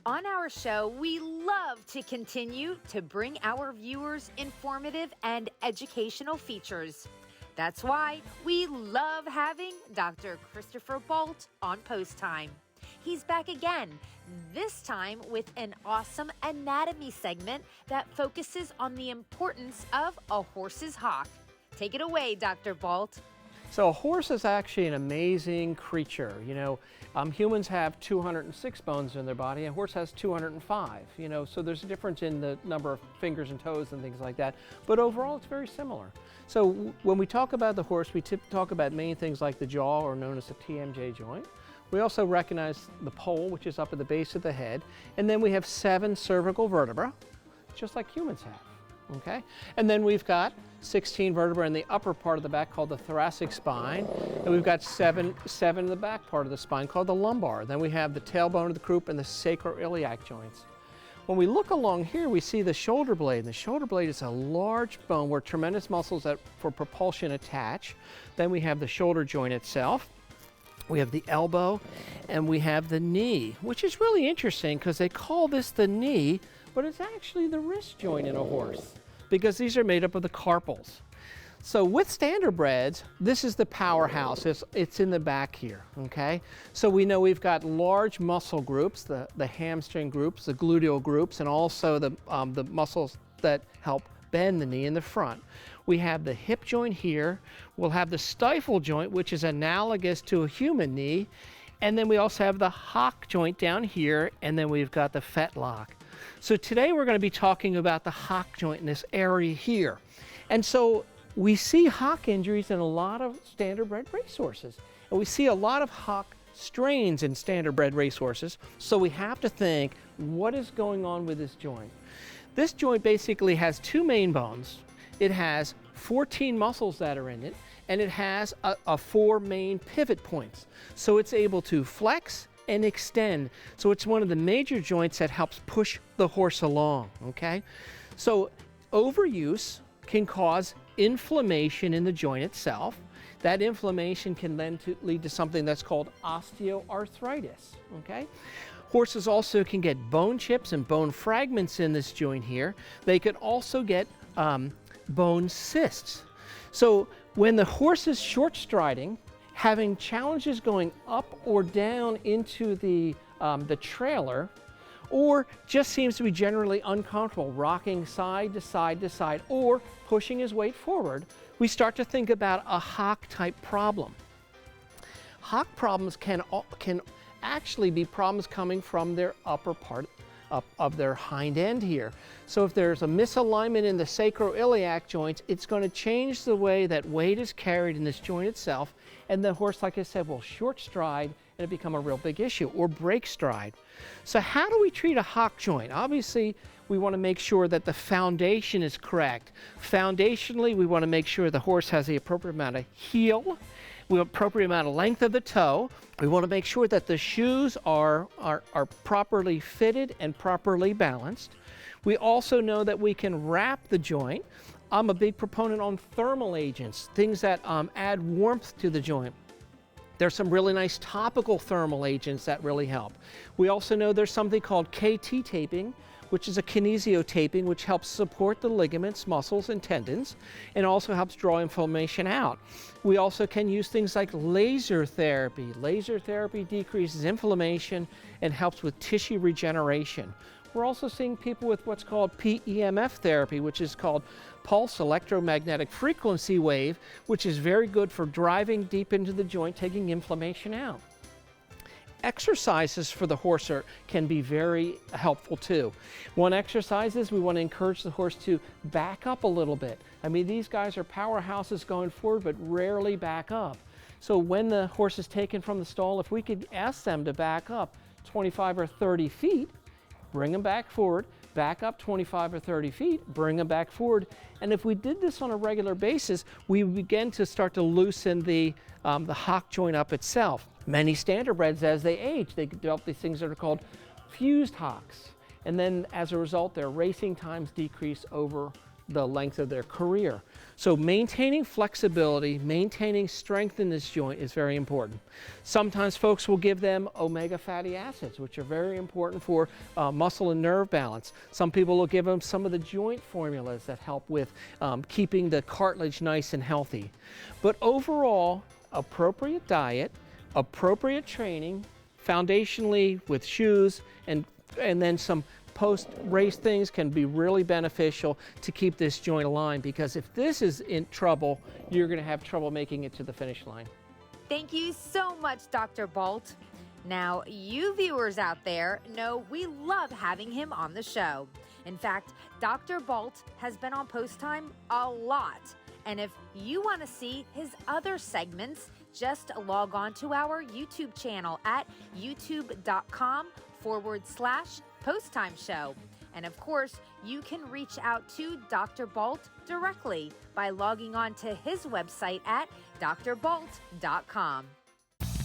On our show, we love to continue to bring our viewers informative and educational features. That's why we love having Dr. Christopher Baldt on Post Time. He's back again, this time with an awesome anatomy segment that focuses on the importance of a horse's hock. Take it away, Dr. Baldt. So a horse is actually an amazing creature. Humans have 206 bones in their body. A horse has 205. So there's a difference in the number of fingers and toes and things like that. But overall, it's very similar. So when we talk about the horse, we talk about main things like the jaw, or known as the TMJ joint. We also recognize the poll, which is up at the base of the head. And then we have 7 cervical vertebrae, just like humans have. Okay? And then we've got 16 vertebrae in the upper part of the back called the thoracic spine, and we've got seven in the back part of the spine called the lumbar. Then we have the tailbone of the croup and the sacroiliac joints. When we look along here, we see the shoulder blade. The shoulder blade is a large bone where tremendous muscles for propulsion attach. Then we have the shoulder joint itself. We have the elbow, and we have the knee, which is really interesting because they call this the knee, but it's actually the wrist joint in a horse, because these are made up of the carpals. So with standardbreds, this is the powerhouse. It's in the back here, okay? So we know we've got large muscle groups, the hamstring groups, the gluteal groups, and also the muscles that help bend the knee in the front. We have the hip joint here. We'll have the stifle joint, which is analogous to a human knee. And then we also have the hock joint down here, and then we've got the fetlock. So today we're going to be talking about the hock joint in this area here. And so we see hock injuries in a lot of standardbred racehorses. And we see a lot of hock strains in standardbred racehorses. So we have to think, what is going on with this joint? This joint basically has 2 main bones. It has 14 muscles that are in it, and it has 4 main pivot points. So it's able to flex and extend. So it's one of the major joints that helps push the horse along, okay? So overuse can cause inflammation in the joint itself. That inflammation can then lead to something that's called osteoarthritis, okay? Horses also can get bone chips and bone fragments in this joint here. They could also get bone cysts. So when the horse is short striding, having challenges going up or down into the trailer, or just seems to be generally uncomfortable, rocking side to side to side, or pushing his weight forward, we start to think about a hock type problem. Hock problems can actually be problems coming from their upper part of their hind end here. So if there's a misalignment in the sacroiliac joints, it's going to change the way that weight is carried in this joint itself, and the horse, like I said, will short stride and it become a real big issue, or break stride. So how do we treat a hock joint? Obviously, we want to make sure that the foundation is correct. Foundationally, we want to make sure the horse has the appropriate amount of heel, the appropriate amount of length of the toe. We want to make sure that the shoes are properly fitted and properly balanced. We also know that we can wrap the joint. I'm a big proponent on thermal agents, things that add warmth to the joint. There's some really nice topical thermal agents that really help. We also know there's something called KT taping, which is a kinesiotaping, which helps support the ligaments, muscles, and tendons, and also helps draw inflammation out. We also can use things like laser therapy. Laser therapy decreases inflammation and helps with tissue regeneration. We're also seeing people with what's called PEMF therapy, which is called pulse electromagnetic frequency wave, which is very good for driving deep into the joint, taking inflammation out. Exercises for the horse can be very helpful too. One exercise is we want to encourage the horse to back up a little bit. I mean, these guys are powerhouses going forward, but rarely back up. So when the horse is taken from the stall, if we could ask them to back up 25 or 30 feet, bring them back forward, back up 25 or 30 feet, bring them back forward. And if we did this on a regular basis, we begin to start to loosen the hock joint up itself. Many standardbreds, as they age, they develop these things that are called fused hocks. And then as a result, their racing times decrease over the length of their career. So maintaining flexibility, maintaining strength in this joint is very important. Sometimes folks will give them omega fatty acids, which are very important for muscle and nerve balance. Some people will give them some of the joint formulas that help with keeping the cartilage nice and healthy. But overall, appropriate diet, appropriate training, foundationally with shoes, and then some post-race things can be really beneficial to keep this joint aligned, because if this is in trouble, you're going to have trouble making it to the finish line. Thank you so much, Dr. Baldt. Now, you viewers out there know we love having him on the show. In fact, Dr. Baldt has been on Post Time a lot. And if you want to see his other segments, just log on to our YouTube channel at youtube.com/Post Time Show. And of course, you can reach out to Dr. Baldt directly by logging on to his website at drbaldt.com.